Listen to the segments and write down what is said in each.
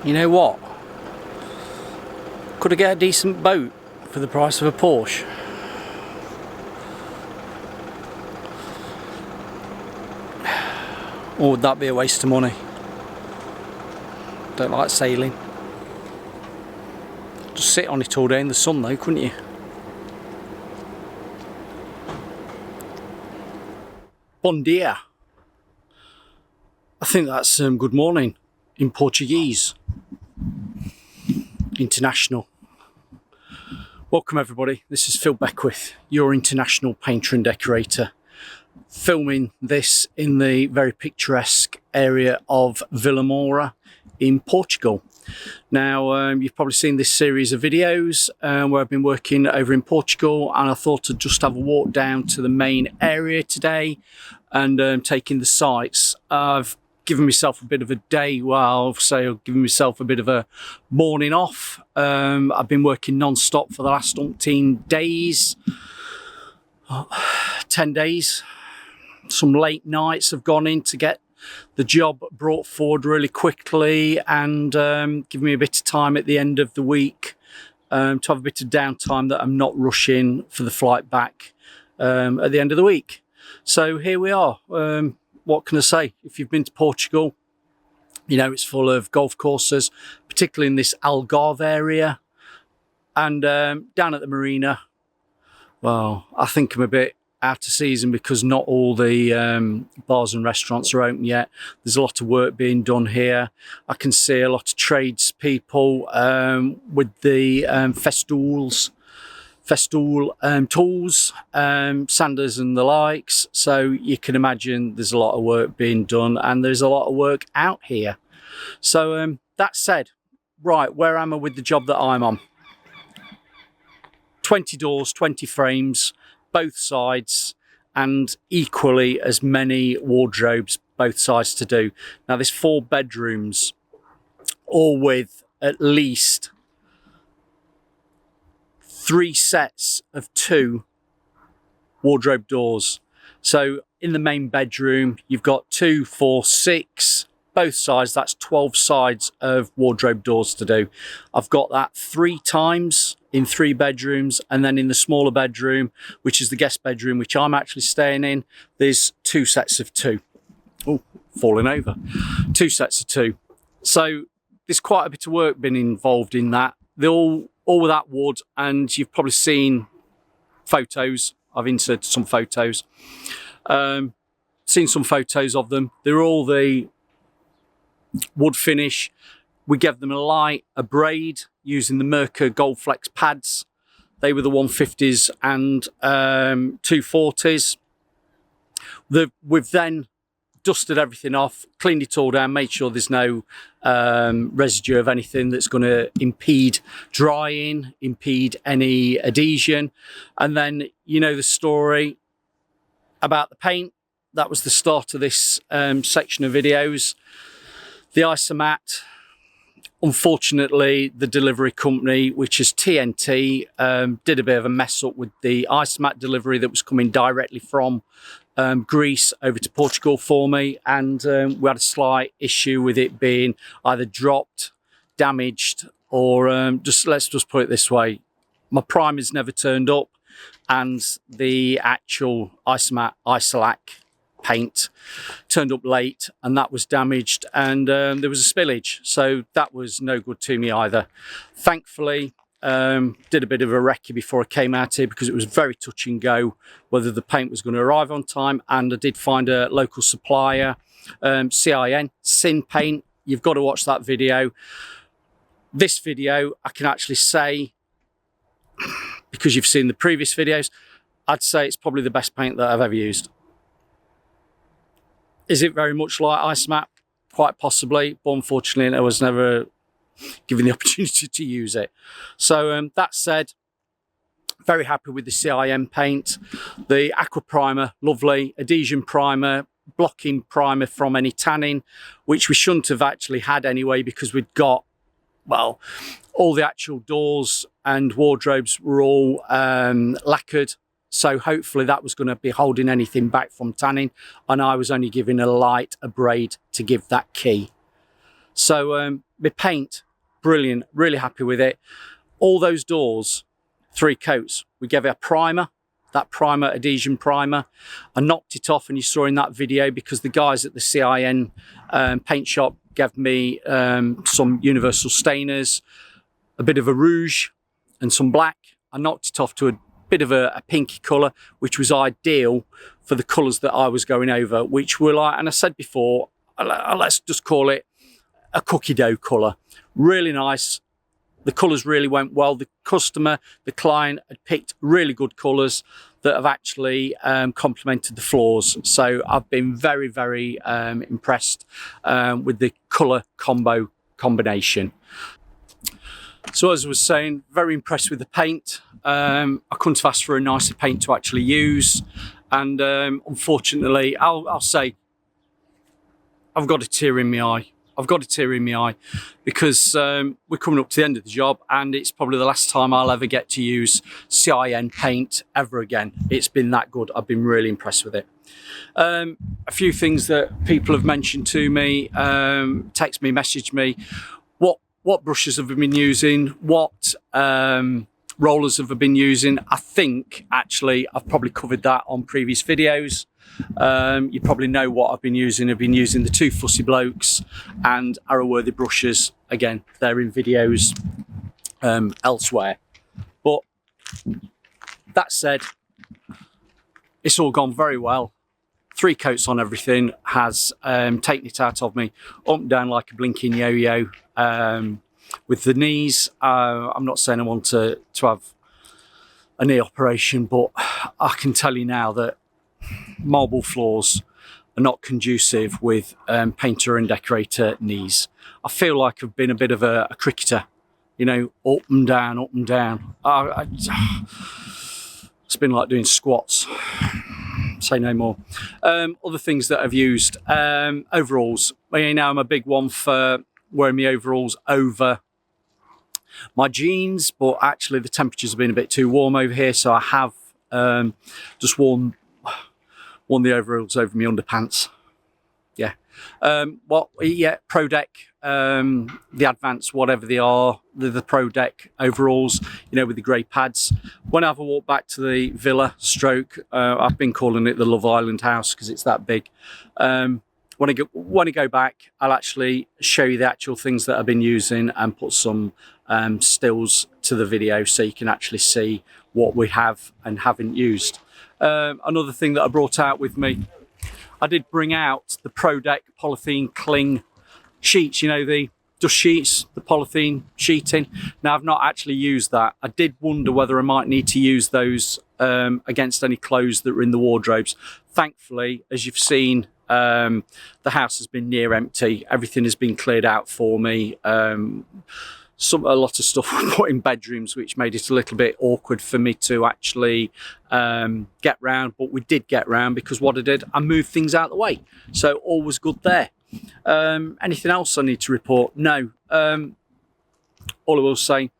You know what? Could I get a decent boat for the price of a Porsche? Or would that be a waste of money? Don't like sailing. Just sit on it all day in the sun though, couldn't you? Bom dia. I think that's good morning in Portuguese. International. Welcome everybody, this is Phil Beckwith, your international painter and decorator, filming this in the very picturesque area of Vilamoura in Portugal. Now you've probably seen this series of videos where I've been working over in Portugal, and I thought I'd just have a walk down to the main area today and take in the sights. I've given myself a bit of a day, well, say I've given myself a bit of a morning off. I've been working non-stop for the last 10 days. 10 days. Some late nights have gone in to get the job brought forward really quickly and give me a bit of time at the end of the week to have a bit of downtime that I'm not rushing for the flight back at the end of the week. So here we are. What can I say? If you've been to Portugal, you know it's full of golf courses, particularly in this Algarve area. And down at the marina, well, I think I'm a bit out of season because not all the bars and restaurants are open yet. There's a lot of work being done here. I can see a lot of tradespeople with the festool tools, sanders and the likes. So you can imagine there's a lot of work being done and there's a lot of work out here. So that said, right, where am I with the job that I'm on? 20 doors, 20 frames, both sides, and equally as many wardrobes, both sides to do. Now there's 4 bedrooms, all with at least 3 sets of 2 wardrobe doors. So in the main bedroom, you've got 2, 4, 6, both sides, that's 12 sides of wardrobe doors to do. I've got that 3 times in 3 bedrooms, and then in the smaller bedroom, which is the guest bedroom, which I'm actually staying in, there's 2 sets of 2. Oh, falling over. 2 sets of 2. So there's quite a bit of work been involved in that. They're all with that wood, and you've probably seen photos. I've inserted some photos. Seen some photos of them. They're all the wood finish. We gave them a light, a braid using the Merkur Gold Flex pads. They were the 150s and 240s. We've then dusted everything off, cleaned it all down, made sure there's no residue of anything that's going to impede drying, impede any adhesion. And then, you know the story about the paint. That was the start of this section of videos. The isomat, unfortunately, the delivery company, which is TNT, did a bit of a mess up with the isomat delivery that was coming directly from Greece over to Portugal for me, and we had a slight issue with it being either dropped, damaged, or let's just put it this way, my primers never turned up, and the actual isomat isolac paint turned up late, and that was damaged, and there was a spillage, so that was no good to me either. Thankfully, did a bit of a recce before I came out here because it was very touch and go whether the paint was going to arrive on time, and I did find a local supplier, Sin Paint. You've got to watch that video. This video, I can actually say, because you've seen the previous videos, I'd say it's probably the best paint that I've ever used. Is it very much like isomat? Quite possibly, but unfortunately I was never given the opportunity to use it. So that said, very happy with the CIM paint. The aqua primer, lovely. Adhesion primer, blocking primer from any tanning, which we shouldn't have actually had anyway because we'd got, well, all the actual doors and wardrobes were all lacquered. So hopefully that was going to be holding anything back from tanning, and I was only giving a light, a braid to give that key. So my paint, brilliant, really happy with it. All those doors, 3 coats. We gave it a primer, that primer, adhesion primer. I knocked it off, and you saw in that video, because the guys at the CIN paint shop gave me some universal stainers, a bit of a rouge and some black. I knocked it off to a bit of a pinky colour, which was ideal for the colours that I was going over, which were like, and I said before, let's just call it a cookie dough colour. Really nice. The colours really went well. The customer, the client, had picked really good colours that have actually complemented the floors. So I've been very, very impressed with the colour combination. So as I was saying, very impressed with the paint. I couldn't have asked for a nicer paint to actually use. And unfortunately, I'll say, I've got a tear in my eye. I've got a tear in my eye because we're coming up to the end of the job, and it's probably the last time I'll ever get to use CIN paint ever again. It's been that good. I've been really impressed with it. A few things that people have mentioned to me, text me, message me. What brushes have I been using? What rollers have I been using? I think actually I've probably covered that on previous videos. You probably know what I've been using. I've been using the 2 Fussy Blokes and Arrowworthy brushes. Again, they're in videos elsewhere. But that said, it's all gone very well. 3 coats on everything has taken it out of me up and down like a blinking yo-yo. With the knees, I'm not saying I want to have a knee operation, but I can tell you now that marble floors are not conducive with painter and decorator knees. I feel like I've been a bit of a cricketer, you know, up and down, up and down. It's been like doing squats. Say no more. Other things that I've used, overalls. Well, you know, I'm a big one for wearing my overalls over my jeans, but actually the temperatures have been a bit too warm over here, so I have just worn the overalls over my underpants. Yeah. Pro Deck, the Advanced, whatever they are, the Pro Deck overalls, you know, with the grey pads. Whenever I walk back to the villa stroke, I've been calling it the Love Island house because it's that big. When I go back, I'll actually show you the actual things that I've been using and put some stills to the video so you can actually see what we have and haven't used. Another thing that I brought out with me, I did bring out the Pro Deck polythene cling sheets, you know, the dust sheets, the polythene sheeting. Now, I've not actually used that. I did wonder whether I might need to use those against any clothes that were in the wardrobes. Thankfully, as you've seen, the house has been near empty. Everything has been cleared out for me. A lot of stuff was put in bedrooms, which made it a little bit awkward for me to actually get round. But we did get round because what I did, I moved things out of the way. So all was good there. Anything else I need to report? No. All I will say,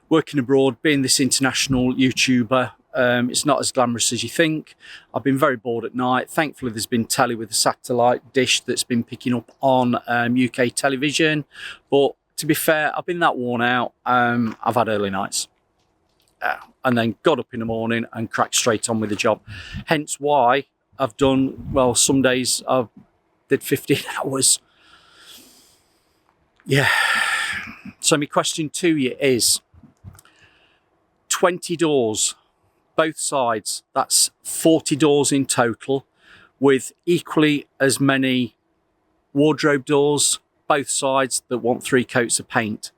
working abroad, being this international YouTuber, it's not as glamorous as you think. I've been very bored at night. Thankfully, there's been telly with a satellite dish that's been picking up on UK television. But to be fair, I've been that worn out. I've had early nights. And then got up in the morning and cracked straight on with the job. Hence why I've done, well, some days I've did 15 hours. Yeah. So my question to you is 20 doors, both sides. That's 40 doors in total with equally as many wardrobe doors, both sides, that want 3 coats of paint.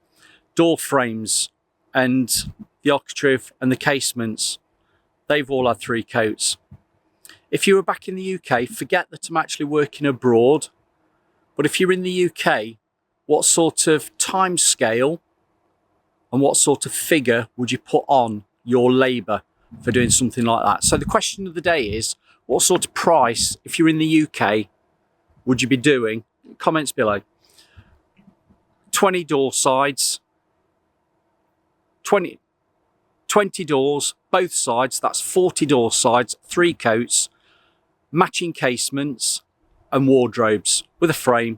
Door frames and the architrave and the casements, they've all had 3 coats. If you were back in the UK, forget that I'm actually working abroad, but if you're in the UK, what sort of time scale and what sort of figure would you put on your labour for doing something like that? So the question of the day is, what sort of price, if you're in the UK, would you be doing? Comments below. 20 door sides, 20 doors, both sides, that's 40 door sides, 3 coats, matching casements and wardrobes with a frame.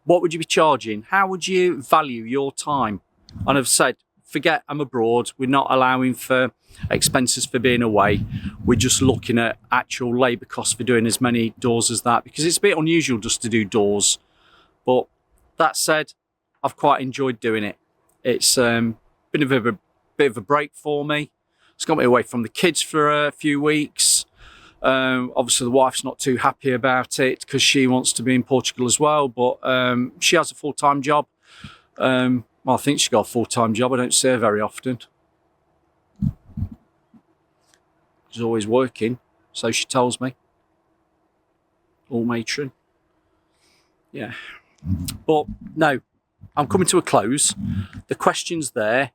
What would you be charging? How would you value your time? And I've said, forget I'm abroad. We're not allowing for expenses for being away. We're just looking at actual labour costs for doing as many doors as that, because it's a bit unusual just to do doors. But that said, I've quite enjoyed doing it. It's been a bit of a break for me. It's got me away from the kids for a few weeks. Obviously the wife's not too happy about it because she wants to be in Portugal as well, but she has a full-time job. Well, I think she's got a full-time job. I don't see her very often. She's always working, so she tells me. All matron. Yeah. But no, I'm coming to a close. The question's there.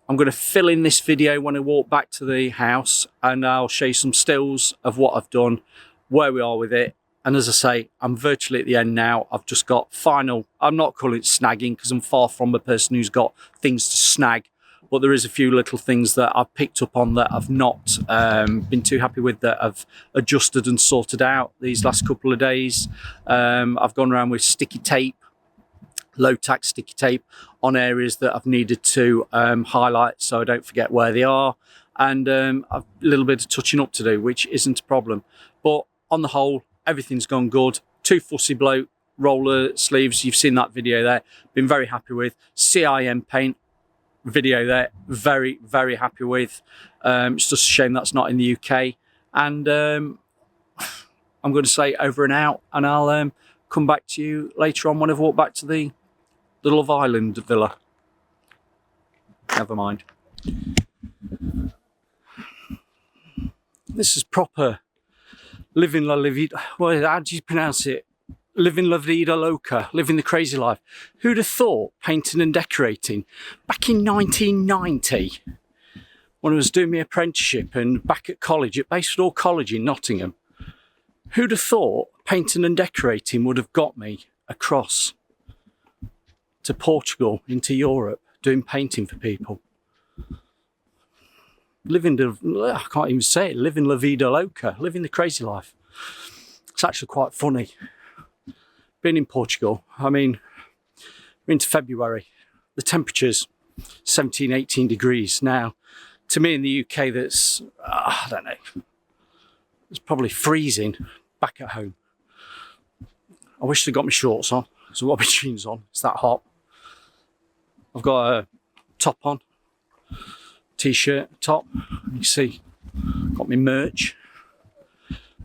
I'm going to fill in this video when I walk back to the house, and I'll show you some stills of what I've done, where we are with it. And as I say, I'm virtually at the end now. I've just got final, I'm not calling it snagging because I'm far from the person who's got things to snag, but there is a few little things that I've picked up on that I've not been too happy with, that I've adjusted and sorted out these last couple of days. I've gone around with sticky tape, low tack sticky tape on areas that I've needed to highlight so I don't forget where they are, and a little bit of touching up to do, which isn't a problem. But on the whole, everything's gone good. 2 fussy bloke roller sleeves, you've seen that video there, been very happy with. CIM paint video there, very, very happy with. It's just a shame that's not in the UK. And I'm going to say over and out, and I'll come back to you later on when I've walked back to the Love Island villa. Never mind. This is proper living la vida. Well, how do you pronounce it? Living la vida loca, living the crazy life. Who'd have thought painting and decorating back in 1990, when I was doing my apprenticeship and back at college, at Baseford College in Nottingham, who'd have thought painting and decorating would have got me across to Portugal, into Europe, doing painting for people? Living the, I can't even say it, living la vida loca, living the crazy life. It's actually quite funny. Being in Portugal, I mean, we're into February, the temperature's 17, 18 degrees. Now, to me in the UK, that's, I don't know, it's probably freezing back at home. I wish I'd got my shorts on, so I've got my jeans on, it's that hot. I've got a top on, t-shirt, top, you see, got my merch.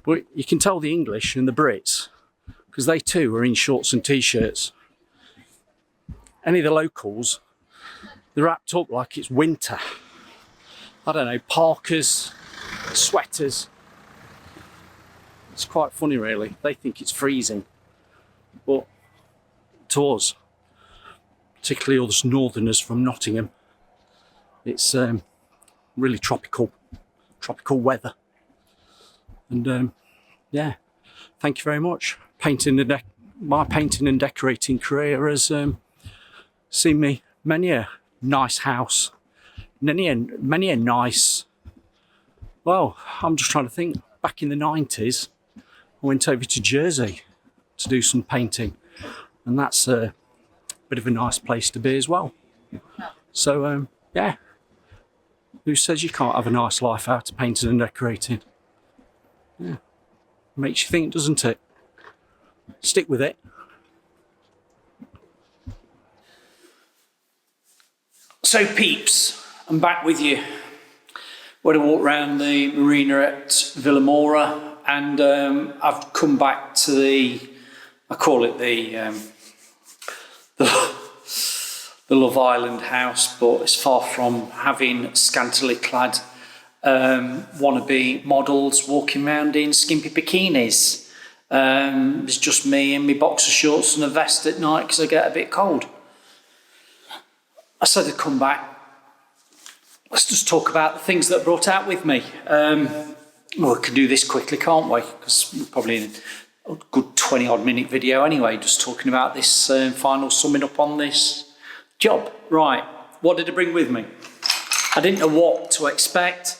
But you can tell the English and the Brits, because they too are in shorts and t-shirts. Any of the locals, they're wrapped up like it's winter. I don't know, parkas, sweaters. It's quite funny really, they think it's freezing. But to us, particularly us northerners from Nottingham, it's really tropical weather. And yeah, thank you very much. My painting and decorating career has seen me many a nice house, many a nice, well, I'm just trying to think, back in the 90s, I went over to Jersey to do some painting, and that's a bit of a nice place to be as well. So yeah, who says you can't have a nice life out of painting and decorating? Yeah, makes you think, doesn't it? Stick with it. So peeps, I'm back with you. Went to walk around the marina at Vilamoura, and I've come back to I call it the Love Island house, but it's far from having scantily clad wannabe models walking around in skimpy bikinis. It's just me in my boxer shorts and a vest at night because I get a bit cold. I said I'd come back. Let's just talk about the things that I brought out with me. Well, we can do this quickly, can't we? Because we're probably in a good 20-odd minute video anyway, just talking about this final summing up on this job. Right, what did I bring with me? I didn't know what to expect,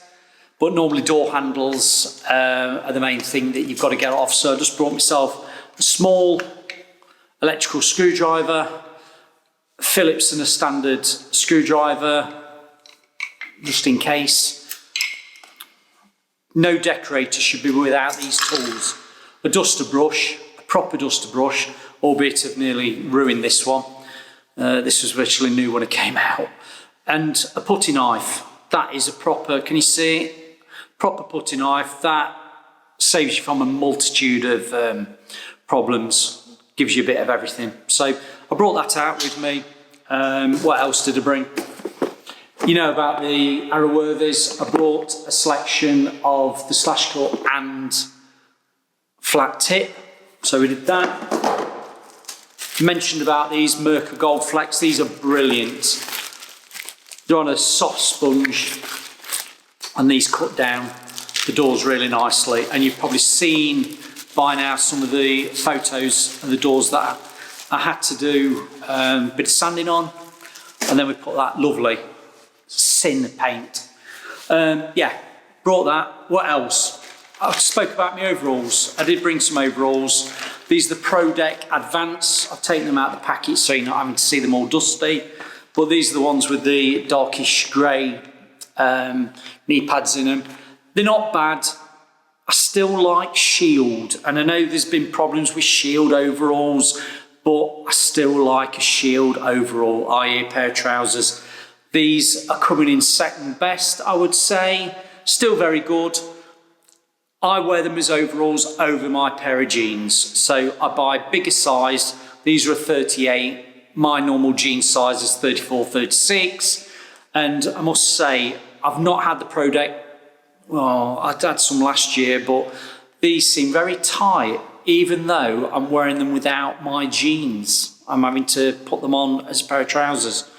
but normally door handles are the main thing that you've got to get off, so I just brought myself a small electrical screwdriver, Phillips and a standard screwdriver, just in case. No decorator should be without these tools. A duster brush, a proper duster brush, albeit I've nearly ruined this one. This was virtually new when it came out. And a putty knife. That is a proper, can you see it? Proper putty knife. That saves you from a multitude of problems. Gives you a bit of everything. So I brought that out with me. What else did I bring? You know about the Arrowworthies. I brought a selection of the slash cut and flat tip. So we did that. Mentioned about these Merkur Gold Flex. These are brilliant. They're on a soft sponge and these cut down the doors really nicely. And you've probably seen by now some of the photos of the doors that I had to do a bit of sanding on. And then we put that lovely sin paint. Yeah, brought that. What else? I spoke about my overalls. I did bring some overalls. These are the Pro Deck Advance. I've taken them out of the packet so you're not having to see them all dusty. But these are the ones with the darkish grey knee pads in them. They're not bad. I still like Shield. And I know there's been problems with Shield overalls, but I still like a Shield overall, i.e. a pair of trousers. These are coming in second best, I would say. Still very good. I wear them as overalls over my pair of jeans. So I buy bigger size. These are a 38. My normal jean size is 34, 36. And I must say, I've not had the Pro Deck. Well, I had some last year, but these seem very tight, even though I'm wearing them without my jeans. I'm having to put them on as a pair of trousers.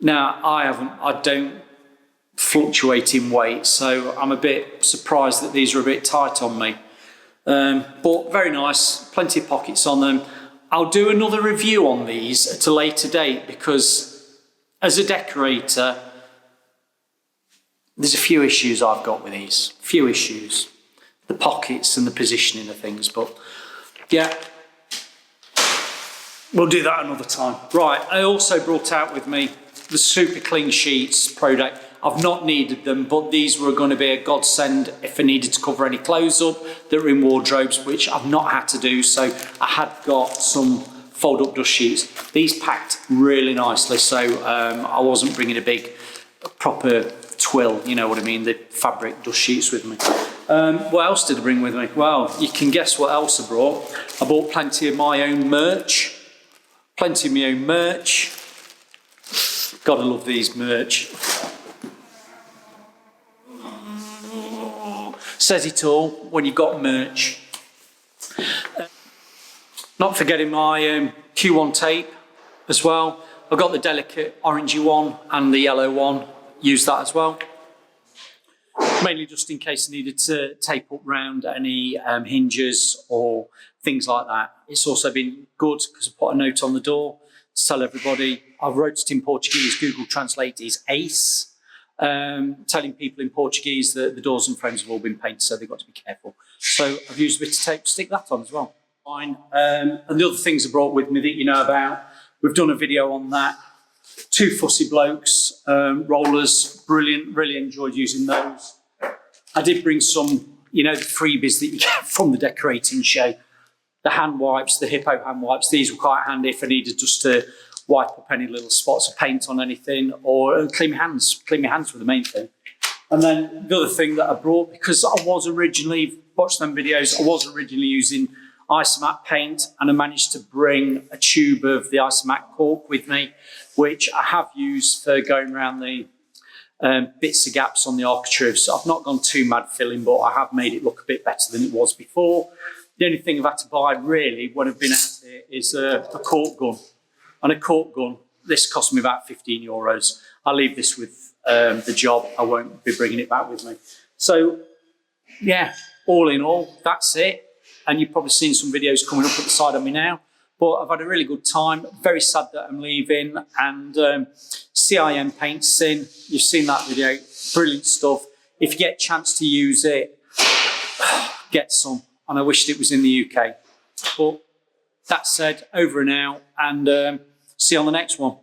Now, I don't fluctuate in weight, so I'm a bit surprised that these are a bit tight on me. But very nice, plenty of pockets on them. I'll do another review on these at a later date because as a decorator, there's a few issues I've got with these. Few issues. The pockets and the positioning of things, but yeah. We'll do that another time. Right, I also brought out with me the Super Clean Sheets Pro Deck. I've not needed them, but these were going to be a godsend if I needed to cover any clothes up that were in wardrobes, which I've not had to do, so I had got some fold-up dust sheets. These packed really nicely, so I wasn't bringing a big, proper twill, you know what I mean, the fabric dust sheets with me. What else did I bring with me? Well, you can guess what else I brought. I bought plenty of my own merch. Plenty of my own merch. Gotta love these merch. Says it all when you've got merch. Not forgetting my Q1 tape as well. I've got the delicate orangey one and the yellow one. Use that as well. Mainly just in case I needed to tape up round any hinges or things like that. It's also been good because I put a note on the door to tell everybody. I've wrote it in Portuguese. Google Translate is ace. Telling people in Portuguese that the doors and frames have all been painted, so they've got to be careful. So I've used a bit of tape to stick that on as well. Fine. And the other things I brought with me that you know about, we've done a video on that. 2 Fussy Blokes rollers, brilliant, really enjoyed using those. I did bring some, you know, the freebies that you get from the decorating show. The hand wipes, the Hippo hand wipes, these were quite handy if I needed just to wipe up any little spots of paint on anything or clean my hands. Clean my hands were the main thing. And then the other thing that I brought, because I was originally, watched them videos, I was originally using Isomat paint and I managed to bring a tube of the Isomat cork with me, which I have used for going around the bits of gaps on the architrave. So I've not gone too mad filling, but I have made it look a bit better than it was before. The only thing I've had to buy really when I've been out here is a cork gun. And a cork gun, this cost me about €15. I'll leave this with the job. I won't be bringing it back with me. So yeah, all in all, that's it. And you've probably seen some videos coming up at the side of me now. But I've had a really good time. Very sad that I'm leaving. And CIM paint sin. You've seen that video. Brilliant stuff. If you get a chance to use it, get some. And I wished it was in the UK. But that said, over and out, and see you on the next one.